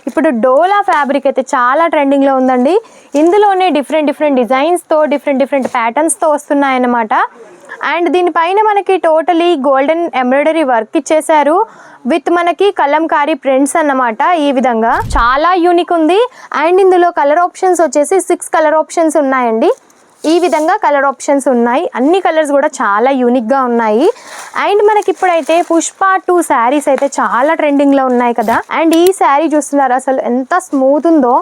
ఇప్పుడు డోలా ఫ్యాబ్రిక్ అయితే చాలా ట్రెండింగ్లో ఉందండి. ఇందులోనే డిఫరెంట్ డిజైన్స్తో డిఫరెంట్ ప్యాటర్న్స్తో వస్తున్నాయన్నమాట. అండ్ దీనిపైన మనకి టోటలీ గోల్డెన్ ఎంబ్రాయిడరీ వర్క్ ఇచ్చేసారు విత్ మనకి కలంకారీ ప్రింట్స్ అన్నమాట. ఈ విధంగా చాలా యూనిక్ ఉంది. అండ్ ఇందులో కలర్ ఆప్షన్స్ వచ్చేసి 6 కలర్ ఆప్షన్స్ ఉన్నాయండి. ఈ విధంగా కలర్ ఆప్షన్స్ ఉన్నాయి. అన్ని కలర్స్ కూడా చాలా యూనిక్గా ఉన్నాయి. అండ్ మనకి ఇప్పుడైతే పుష్ప 2 శారీస్ అయితే చాలా ట్రెండింగ్లో ఉన్నాయి కదా. అండ్ ఈ శారీ చూస్తున్నారు అసలు ఎంత స్మూత్ ఉందో.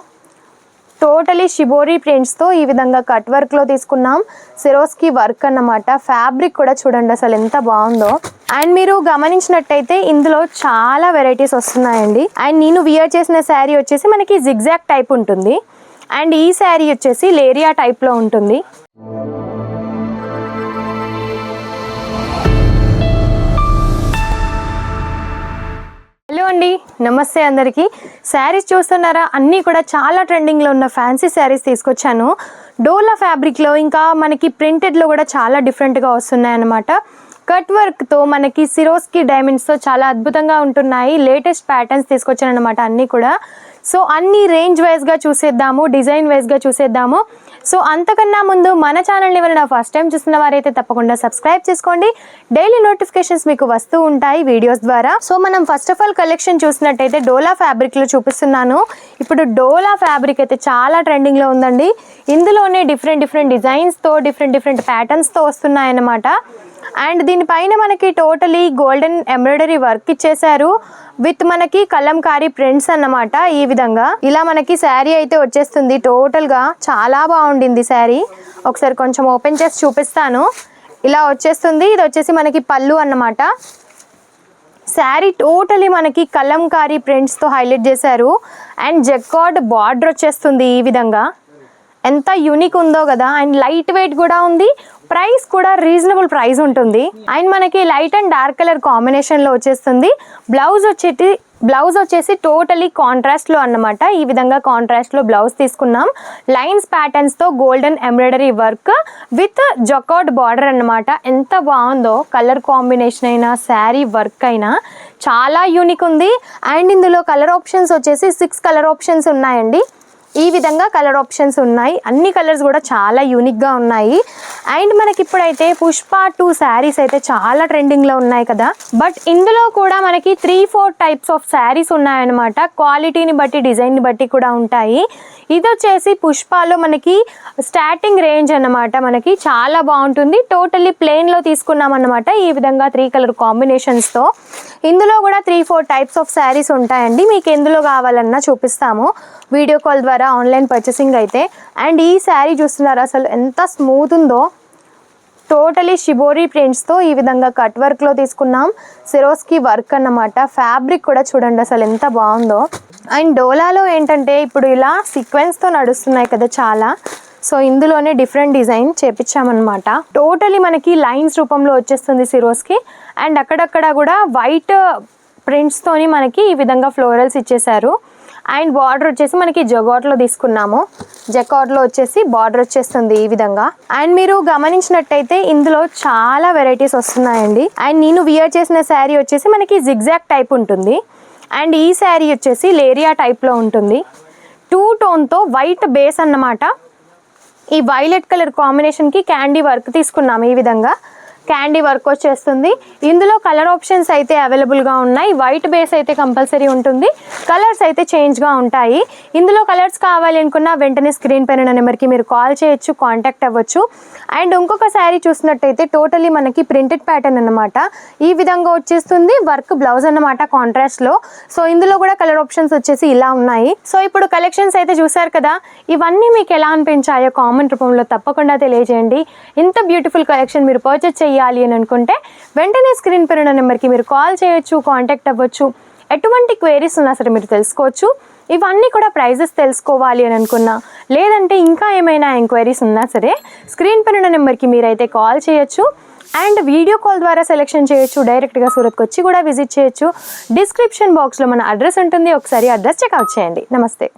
టోటలీ షిబోరీ ప్రింట్స్తో ఈ విధంగా కట్ వర్క్లో తీసుకున్నాం. సిరోస్కి వర్క్ అన్నమాట. ఫ్యాబ్రిక్ కూడా చూడండి అసలు ఎంత బాగుందో. అండ్ మీరు గమనించినట్టయితే ఇందులో చాలా వెరైటీస్ వస్తున్నాయండి. అండ్ నేను వియర్ చేసిన శారీ వచ్చేసి మనకి జిగ్జాగ్ టైప్ ఉంటుంది. అండ్ ఈ శారీ వచ్చేసి లేరియా టైప్లో ఉంటుంది. హలో అండి, నమస్తే అందరికీ. శారీస్ చూస్తున్నారా, అన్నీ కూడా చాలా ట్రెండింగ్లో ఉన్న ఫ్యాన్సీ శారీస్ తీసుకొచ్చాను. డోలా ఫ్యాబ్రిక్లో ఇంకా మనకి ప్రింటెడ్లో కూడా చాలా డిఫరెంట్గా వస్తున్నాయి అన్నమాట. కట్ వర్క్తో మనకి సిరోస్కి డైమండ్స్తో చాలా అద్భుతంగా ఉంటున్నాయి. లేటెస్ట్ ప్యాటర్న్స్ తీసుకొచ్చాను అనమాట అన్నీ కూడా. సో అన్ని రేంజ్ వైజ్గా చూసేద్దాము, డిజైన్ వైజ్గా చూసేద్దాము. సో అంతకన్నా ముందు మన ఛానల్ని ఎవరైనా ఫస్ట్ టైం చూస్తున్న వారైతే తప్పకుండా సబ్స్క్రైబ్ చేసుకోండి. డైలీ నోటిఫికేషన్స్ మీకు వస్తూ ఉంటాయి వీడియోస్ ద్వారా. సో మనం ఫస్ట్ ఆఫ్ ఆల్ కలెక్షన్ చూసినట్టయితే డోలా ఫ్యాబ్రిక్లో చూపిస్తున్నాను. ఇప్పుడు డోలా ఫ్యాబ్రిక్ అయితే చాలా ట్రెండింగ్లో ఉందండి. ఇందులోనే డిఫరెంట్ డిజైన్స్తో డిఫరెంట్ ప్యాటర్న్స్తో వస్తున్నాయన్నమాట. అండ్ దీనిపైన మనకి టోటలీ గోల్డెన్ ఎంబ్రాయిడరీ వర్క్ ఇచ్చేసారు విత్ మనకి కలంకారీ ప్రింట్స్ అన్నమాట. ఈ విధంగా ఇలా మనకి శారీ అయితే వచ్చేస్తుంది. టోటల్గా చాలా బాగుండింది శారీ. ఒకసారి కొంచెం ఓపెన్ చేసి చూపిస్తాను. ఇలా వచ్చేస్తుంది. ఇది వచ్చేసి మనకి పళ్ళు అన్నమాట. శారీ టోటలీ మనకి కలంకారీ ప్రింట్స్తో హైలైట్ చేశారు. అండ్ జెకార్డ్ బార్డర్ వచ్చేస్తుంది. ఈ విధంగా ఎంత యూనిక్ ఉందో కదా. అండ్ లైట్ వెయిట్ కూడా ఉంది. ప్రైస్ కూడా రీజనబుల్ ప్రైస్ ఉంటుంది. అండ్ మనకి లైట్ అండ్ డార్క్ కలర్ కాంబినేషన్లో వచ్చేస్తుంది. బ్లౌజ్ వచ్చేసి టోటలీ కాంట్రాస్ట్లో అన్నమాట. ఈ విధంగా కాంట్రాస్ట్లో బ్లౌజ్ తీసుకున్నాం. లైన్స్ ప్యాటర్న్స్తో golden embroidery work with jacquard border అన్నమాట. ఎంత బాగుందో. కలర్ కాంబినేషన్ అయినా శారీ వర్క్ అయినా చాలా యూనిక్ ఉంది. అండ్ ఇందులో కలర్ ఆప్షన్స్ వచ్చేసి 6 కలర్ ఆప్షన్స్ ఉన్నాయండి. ఈ విధంగా కలర్ ఆప్షన్స్ ఉన్నాయి. అన్ని కలర్స్ కూడా చాలా యూనిక్గా ఉన్నాయి. అండ్ మనకి ఇప్పుడైతే పుష్ప 2 శారీస్ అయితే చాలా ట్రెండింగ్లో ఉన్నాయి కదా. బట్ ఇందులో కూడా మనకి 3-4 టైప్స్ ఆఫ్ శారీస్ ఉన్నాయన్నమాట. క్వాలిటీని బట్టి డిజైన్ని బట్టి కూడా ఉంటాయి. ఇది వచ్చేసి పుష్పలో మనకి స్టార్టింగ్ రేంజ్ అన్నమాట. మనకి చాలా బాగుంటుంది. టోటల్లీ ప్లెయిన్లో తీసుకున్నాం అన్నమాట. ఈ విధంగా 3 కలర్ కాంబినేషన్స్తో. ఇందులో కూడా 3-4 టైప్స్ ఆఫ్ శారీస్ ఉంటాయండి. మీకు ఎందులో కావాలన్నా చూపిస్తాము వీడియో కాల్ ద్వారా, ఆన్లైన్ పర్చేసింగ్ అయితే. అండ్ ఈ శారీ చూస్తున్నారు అసలు ఎంత స్మూత్ ఉందో. టోటలీ షిబోరీ ప్రింట్స్తో ఈ విధంగా కట్ వర్క్లో తీసుకున్నాం. సిరోస్కి వర్క్ అన్నమాట. ఫ్యాబ్రిక్ కూడా చూడండి అసలు ఎంత బాగుందో. అండ్ డోలాలో ఏంటంటే ఇప్పుడు ఇలా సీక్వెన్స్తో నడుస్తున్నాయి కదా చాలా. సో ఇందులోనే డిఫరెంట్ డిజైన్ చేపించామన్నమాట. టోటలీ మనకి లైన్స్ రూపంలో వచ్చేస్తుంది సిరోస్కి. అండ్ అక్కడక్కడ కూడా వైట్ ప్రింట్స్తోని మనకి ఈ విధంగా ఫ్లోరల్స్ ఇచ్చేసారు. అండ్ బార్డర్ వచ్చేసి మనకి జకార్డ్లో తీసుకున్నాము. జకార్డ్లో వచ్చేసి బార్డర్ వచ్చేస్తుంది ఈ విధంగా. అండ్ మీరు గమనించినట్టయితే ఇందులో చాలా వెరైటీస్ వస్తున్నాయండి. అండ్ నేను వియర్ చేసిన శారీ వచ్చేసి మనకి జిగ్జాగ్ టైప్ ఉంటుంది. అండ్ ఈ శారీ వచ్చేసి లేరియా టైప్లో ఉంటుంది. 2 టోన్తో వైట్ బేస్ అన్నమాట. ఈ వైలెట్ కలర్ కాంబినేషన్కి క్యాండీ వర్క్ తీసుకున్నాము. ఈ విధంగా క్యాండీ వర్క్ వచ్చేస్తుంది. ఇందులో కలర్ ఆప్షన్స్ అయితే అవైలబుల్గా ఉన్నాయి. వైట్ బేస్ అయితే కంపల్సరీ ఉంటుంది. కలర్స్ అయితే చేంజ్గా ఉంటాయి. ఇందులో కలర్స్ కావాలి అనుకున్న వెంటనే స్క్రీన్ పైన నెంబర్కి మీరు కాల్ చేయొచ్చు, కాంటాక్ట్ అవ్వచ్చు. అండ్ ఇంకొక శారీ చూసినట్టయితే టోటలీ మనకి ప్రింటెడ్ ప్యాటర్న్ అన్నమాట. ఈ విధంగా వచ్చేస్తుంది. వర్క్ బ్లౌజ్ అన్నమాట కాంట్రాస్ట్లో. సో ఇందులో కూడా కలర్ ఆప్షన్స్ వచ్చేసి ఇలా ఉన్నాయి. సో ఇప్పుడు కలెక్షన్స్ అయితే చూసారు కదా. ఇవన్నీ మీకు ఎలా అనిపించాయో కామెంట్ రూపంలో తప్పకుండా తెలియజేయండి. ఇంత బ్యూటిఫుల్ కలెక్షన్ మీరు పర్చేస్ చేయాలి అని అనుకుంటే వెంటనే స్క్రీన్ పైన నెంబర్కి మీరు కాల్ చేయొచ్చు, కాంటాక్ట్ అవ్వచ్చు. ఎటువంటి క్వైరీస్ ఉన్నా సరే మీరు తెలుసుకోవచ్చు. ఇవన్నీ కూడా ప్రైజెస్ తెలుసుకోవాలి అని అనుకున్నా, లేదంటే ఇంకా ఏమైనా ఎంక్వైరీస్ ఉన్నా సరే స్క్రీన్ పైన నెంబర్కి మీరైతే కాల్ చేయొచ్చు. అండ్ వీడియో కాల్ ద్వారా సెలెక్షన్ చేయొచ్చు. డైరెక్ట్గా సూరత్కి వచ్చి కూడా విజిట్ చేయొచ్చు. డిస్క్రిప్షన్ బాక్స్లో మన అడ్రస్ ఉంటుంది. ఒకసారి అడ్రస్ చెక్అవుట్ చేయండి. నమస్తే.